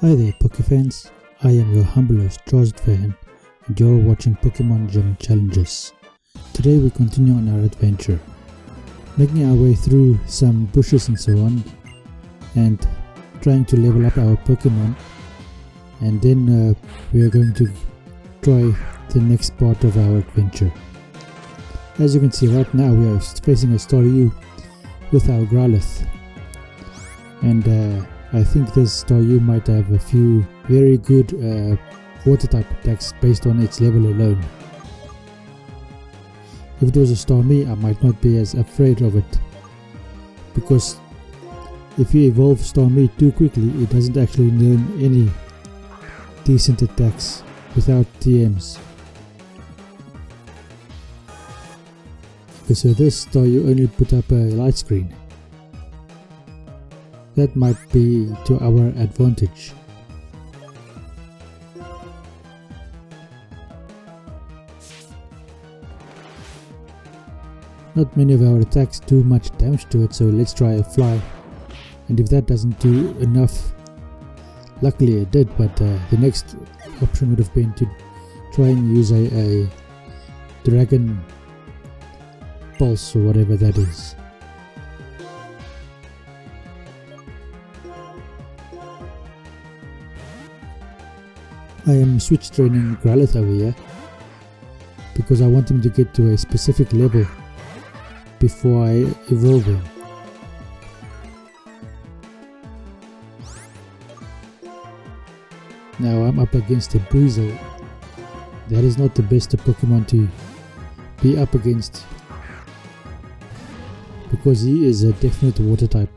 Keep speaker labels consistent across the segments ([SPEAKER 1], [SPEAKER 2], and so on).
[SPEAKER 1] Hi there Pokefans, I am your humble host Fan and you're watching Pokemon Gym Challenges. Today we continue on our adventure, making our way through some bushes and so on, and trying to level up our Pokemon, and then we are going to try the next part of our adventure. As you can see right now we are facing a Staryu with our Growlithe, and I think this Staryu might have a few very good water type attacks based on its level alone. If it was a Starmie, I might not be as afraid of it, because if you evolve Starmie too quickly, it doesn't actually learn any decent attacks without TMs. Okay, so this Staryu only put up a light screen. That might be to our advantage. Not many of our attacks do much damage to it, so let's try a fly, and if that doesn't do enough, luckily it did, but the next option would have been to try and use a Dragon Pulse or whatever that is. I am switch training Growlithe over here because I want him to get to a specific level before I evolve him. Now I'm up against a Buizel. That is not the best Pokemon to be up against, because he is a definite water type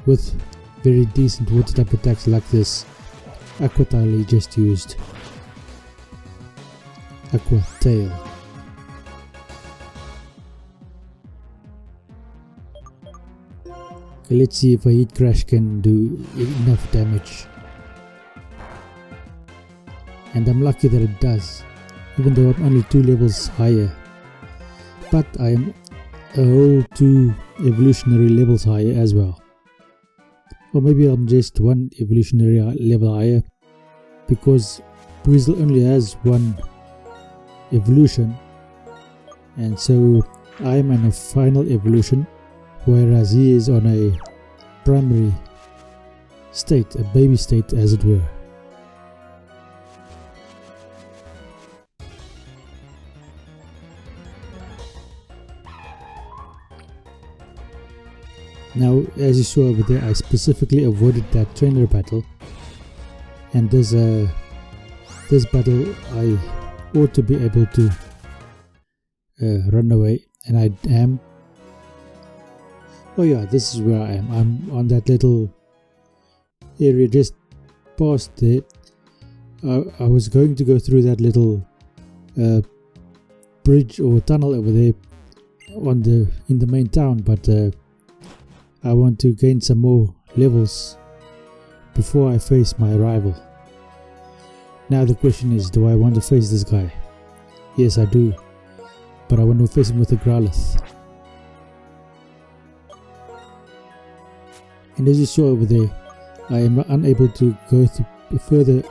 [SPEAKER 1] with very decent water type attacks like this Aqua Tail he just used. Aqua Tail. Okay, let's see if a Heat Crash can do enough damage. And I'm lucky that it does, even though I'm only 2 levels higher. But I am a whole 2 evolutionary levels higher as well. Or maybe I'm just 1 evolutionary level higher, because Buizel only has 1 evolution, and so I am in a final evolution, whereas he is on a primary state, a baby state as it were. Now, as you saw over there, I specifically avoided that trainer battle, and this battle I ought to be able to run away, and I am. Oh yeah, this is where I am. I'm on that little area just past there. I was going to go through that little bridge or tunnel over there in the main town, but I want to gain some more levels before I face my rival. Now the question is, do I want to face this guy? Yes, I do, but I want to face him with a Growlithe. And as you saw over there, I am unable to go further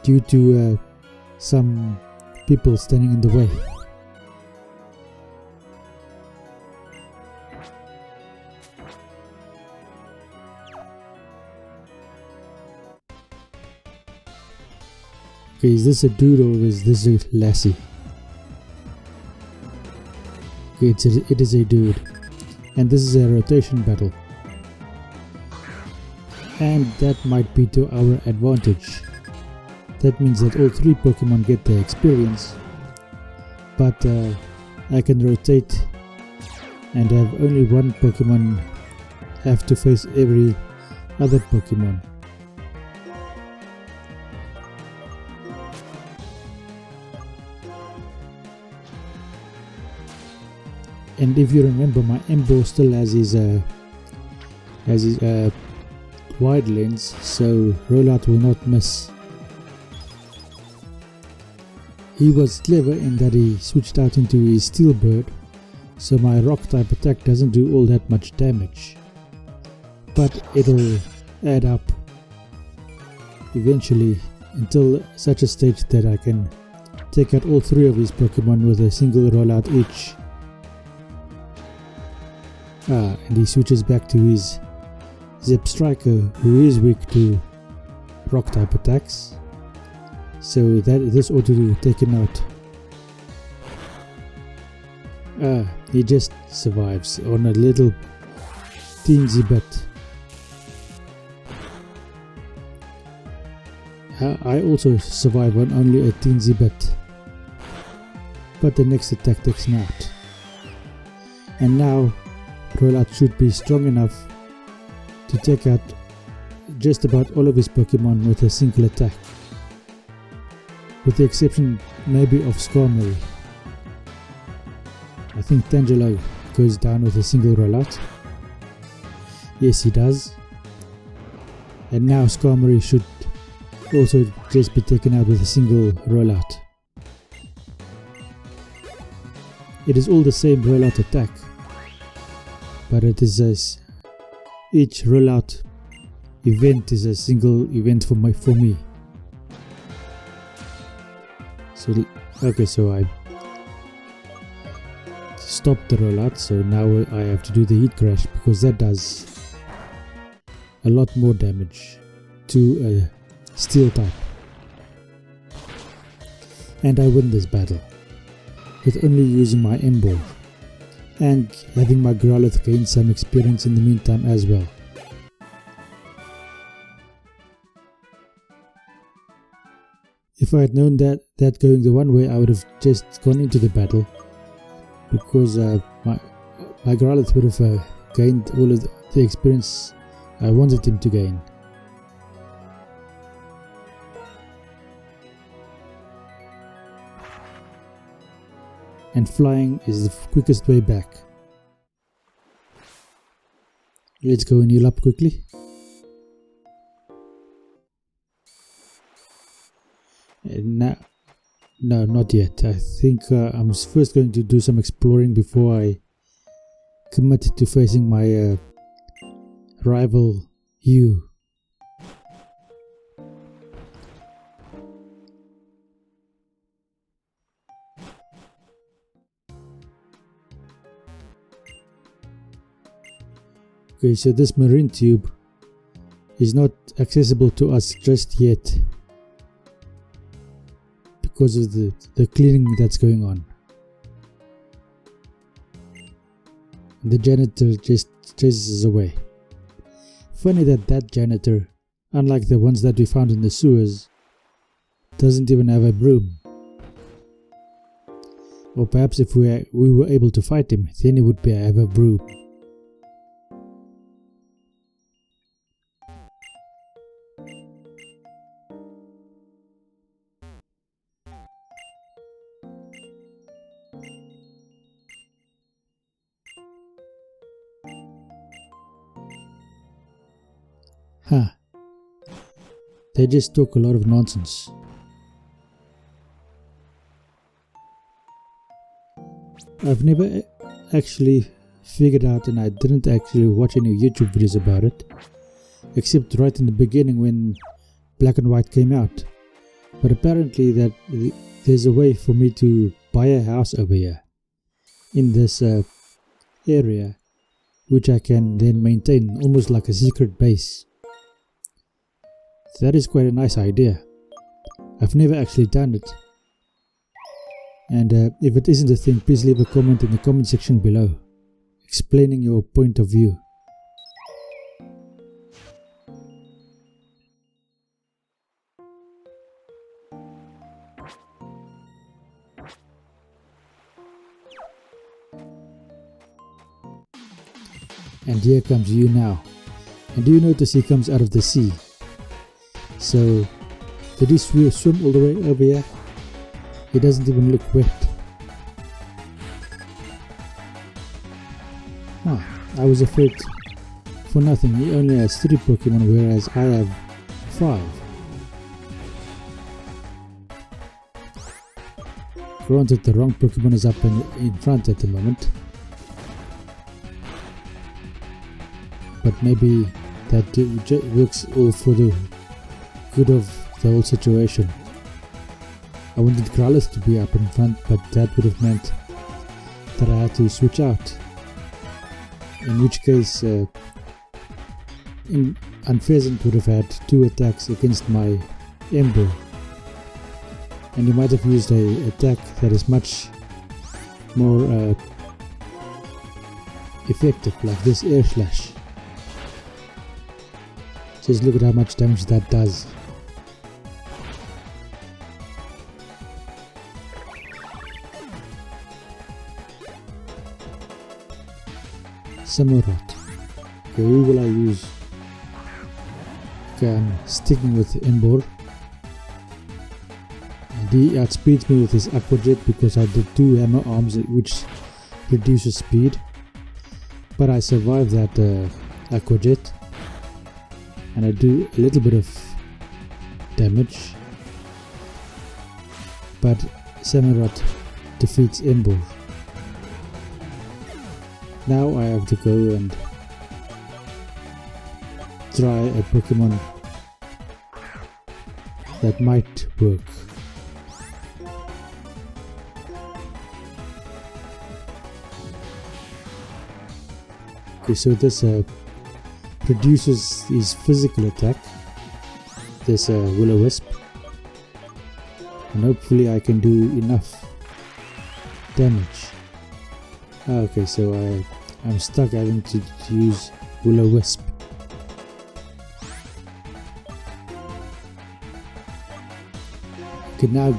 [SPEAKER 1] due to some people standing in the way. Okay, is this a dude or is this a lassie? Okay, it is a dude, and this is a rotation battle, and that might be to our advantage. That means that all 3 Pokemon get their experience, but I can rotate and have only 1 Pokemon have to face every other Pokemon. And if you remember, my Embo still has his wide lens, so rollout will not miss. He was clever in that he switched out into his Steel Bird, so my rock type attack doesn't do all that much damage, but it'll add up eventually, until such a stage that I can take out all 3 of his Pokemon with a single rollout each. And he switches back to his Zip Striker, who is weak to rock type attacks, so this ought to take him out. He just survives on a little teensy bit. I also survive on only a teensy bit, but the next attack takes me out. And now rollout should be strong enough to take out just about all of his Pokemon with a single attack, with the exception maybe of Skarmory. I think Tangelo goes down with a single rollout. Yes, he does. And now Skarmory should also just be taken out with a single rollout. It is all the same rollout attack, but it is each rollout event is a single event for me. So okay, so I stopped the rollout, so now I have to do the Heat Crash, because that does a lot more damage to a Steel type. And I win this battle with only using my M-Ball, and having my Growlithe gain some experience in the meantime as well. If I had known that going the one way, I would have just gone into the battle, because my Growlithe would have gained all of the experience I wanted him to gain. And flying is the quickest way back. Let's go and heal up quickly. No, not yet. I think I'm first going to do some exploring before I commit to facing my rival Hugh. Okay, so this marine tube is not accessible to us just yet because of the cleaning that's going on. The janitor just chases us away. Funny that janitor, unlike the ones that we found in the sewers, doesn't even have a broom. Or perhaps if we were able to fight him, then he would have a broom. Huh. They just talk a lot of nonsense. I've never actually figured out, and I didn't actually watch any YouTube videos about it, except right in the beginning when Black and White came out. But apparently that there's a way for me to buy a house over here in this area, which I can then maintain almost like a secret base. That is quite a nice idea. I've never actually done it. And if it isn't a thing, please leave a comment in the comment section below, explaining your point of view. And here comes you now. And do you notice he comes out of the sea? So, did he swim all the way over here? He doesn't even look wet. Huh, I was afraid for nothing. He only has 3 Pokemon, whereas I have 5. Granted, the wrong Pokemon is up in front at the moment. But maybe that works all for the good of the whole situation. I wanted Growlithe to be up in front, but that would have meant that I had to switch out. In which case, Unpheasant would have had 2 attacks against my Ember. And you might have used a attack that is much more effective, like this Air Slash. Just look at how much damage that does. Samurott. Okay, who will I use? Okay, I'm sticking with Ember. And he outspeeds me with his Aqua Jet because I did 2 hammer arms, which reduces speed. But I survived that Aqua Jet, and I do a little bit of damage. But Samurott defeats Ember. Now I have to go and try a Pokemon that might work. Okay, so this reduces his physical attack, this Will-O-Wisp, and hopefully I can do enough damage. Okay, so I'm stuck having to use Will-O-Wisp. Okay, now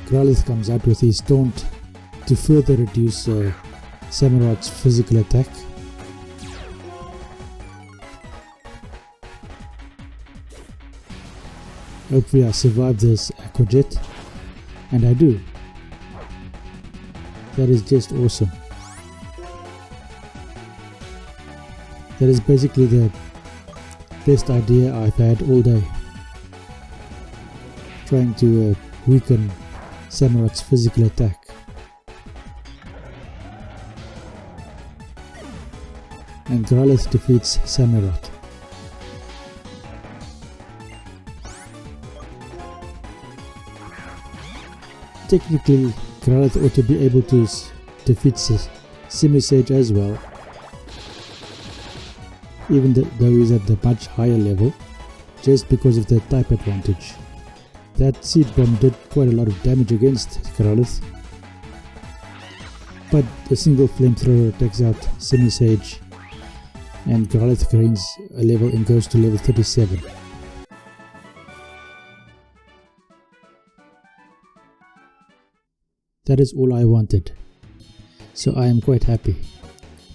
[SPEAKER 1] Growlithe comes out with his Taunt to further reduce Samurott's physical attack. Hopefully I survive this Aqua Jet, and I do. That is just awesome. That is basically the best idea I've had all day. Trying to weaken Samurott's physical attack. And Growlithe defeats Samurott. Technically, Growlithe ought to be able to defeat Simisage as well, even though he's at the much higher level, just because of the type advantage. That Seed Bomb did quite a lot of damage against Growlithe, but a single flamethrower takes out Simisage, and Growlithe gains a level and goes to level 37. That is all I wanted, so I am quite happy.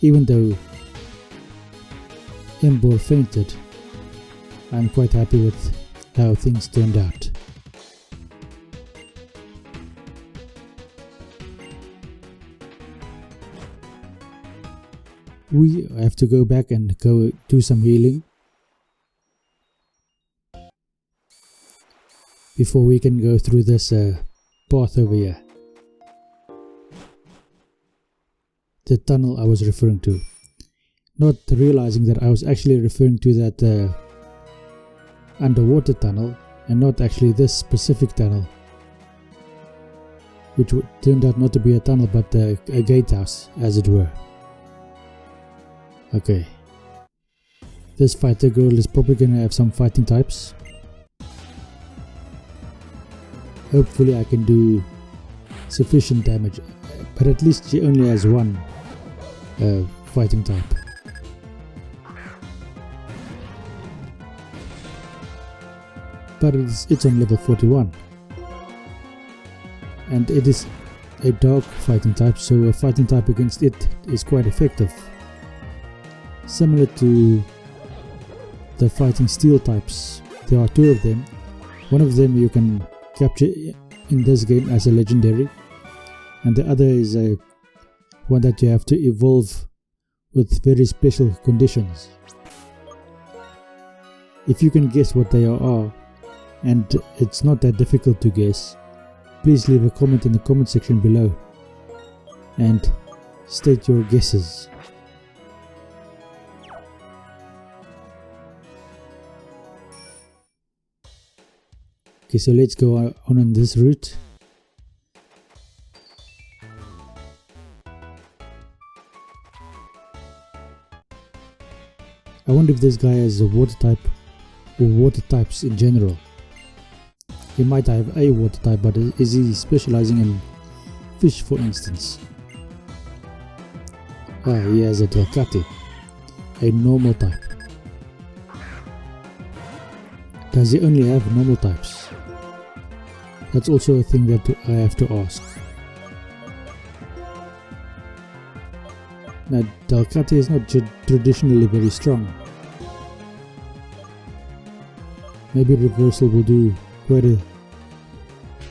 [SPEAKER 1] Even though Ember fainted, I am quite happy with how things turned out. We have to go back and go do some healing before we can go through this path over here. The tunnel I was referring to, not realizing that I was actually referring to that underwater tunnel and not actually this specific tunnel, which turned out not to be a tunnel but a gatehouse, as it were. Okay, this fighter girl is probably gonna have some fighting types. Hopefully I can do sufficient damage, but at least she only has one fighting type. But it's on level 41, and it is a dark fighting type, so a fighting type against it is quite effective. Similar to the fighting steel types, there are 2 of them. One of them you can capture in this game as a legendary, and the other is a one that you have to evolve with very special conditions. If you can guess what they are, and it's not that difficult to guess, please leave a comment in the comment section below and state your guesses. Okay, so let's go on this route. I wonder if this guy has a water type or water types in general. He might have a water type, but is he specializing in fish, for instance? He has a Delcati, a normal type. Does he only have normal types? That's also a thing that I have to ask. Now, Delcati is not traditionally very strong. Maybe reversal will do quite a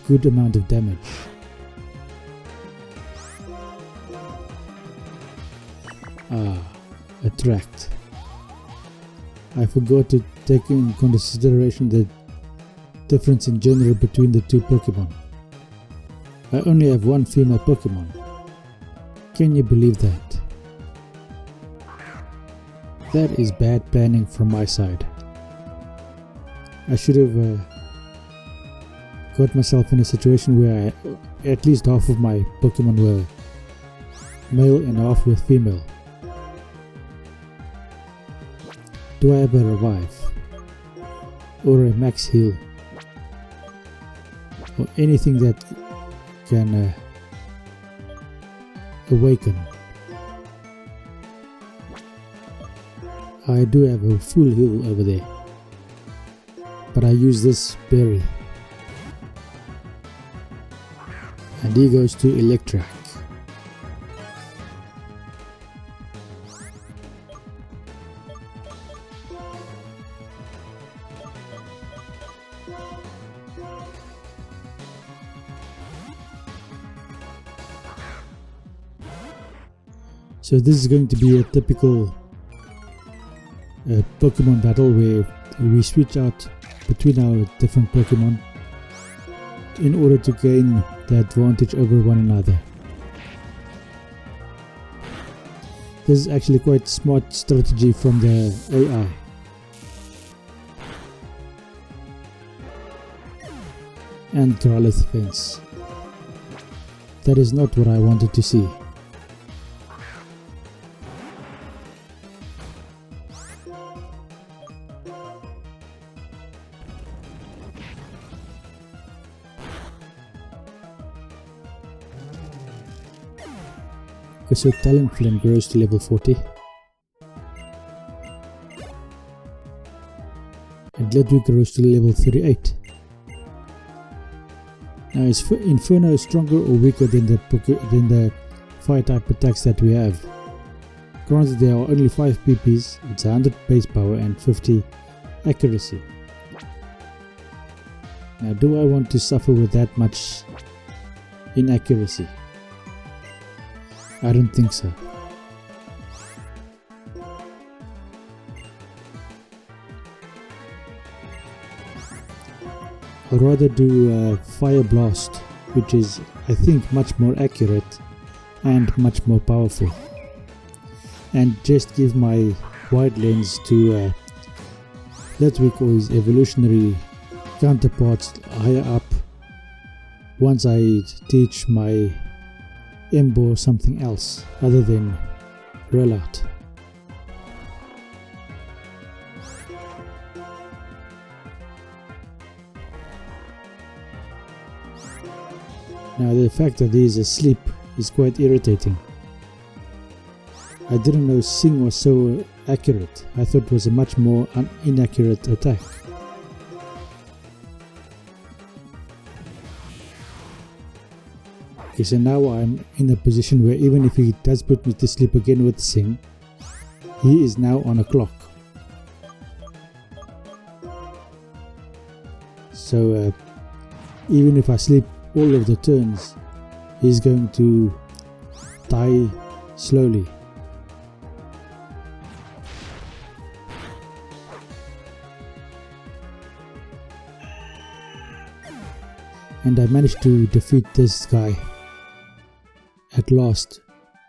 [SPEAKER 1] good amount of damage. Attract. I forgot to take in consideration the difference in gender between the two Pokemon. I only have one female Pokemon. Can you believe that? That is bad planning from my side. I should have got myself in a situation where at least half of my Pokemon were male and half were female. Do I have a revive? Or a max heal? Or anything that can awaken? I do have a full heal over there, but I use this berry, and he goes to Electric. So this is going to be a typical Pokemon battle where we switch out between our different Pokemon in order to gain the advantage over one another. This is actually quite smart strategy from the AI. And Growlithe Fence. That is not what I wanted to see. Okay, so Talonflame grows to level 40. And Ledwig grows to level 38. Now is Inferno stronger or weaker than the fire type attacks that we have? Granted, there are only 5 PPs, it's 100 base power and 50 accuracy. Now, do I want to suffer with that much inaccuracy? I don't think so. I'll rather do Fire Blast, which is, I think, much more accurate and much more powerful, and just give my wide lens to Ledwig or his evolutionary counterparts higher up once I teach my Embo something else other than Rollout. Now the fact that he is asleep is quite irritating. I didn't know Sing was so accurate. I thought it was a much more inaccurate attack. Okay, so now I'm in a position where even if he does put me to sleep again with Sing, he is now on a clock. So even if I sleep all of the turns, he's going to die slowly. And I managed to defeat this guy at last,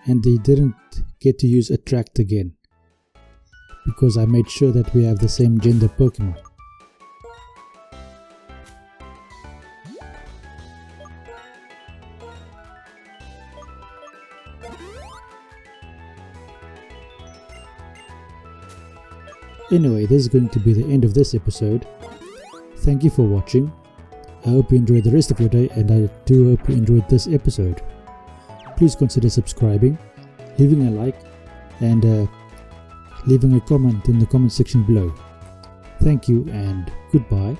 [SPEAKER 1] and he didn't get to use Attract again because I made sure that we have the same gender Pokemon. Anyway, this is going to be the end of this episode. Thank you for watching. I hope you enjoyed the rest of your day, and I do hope you enjoyed this episode. Please consider subscribing, leaving a like, and leaving a comment in the comment section below. Thank you and goodbye.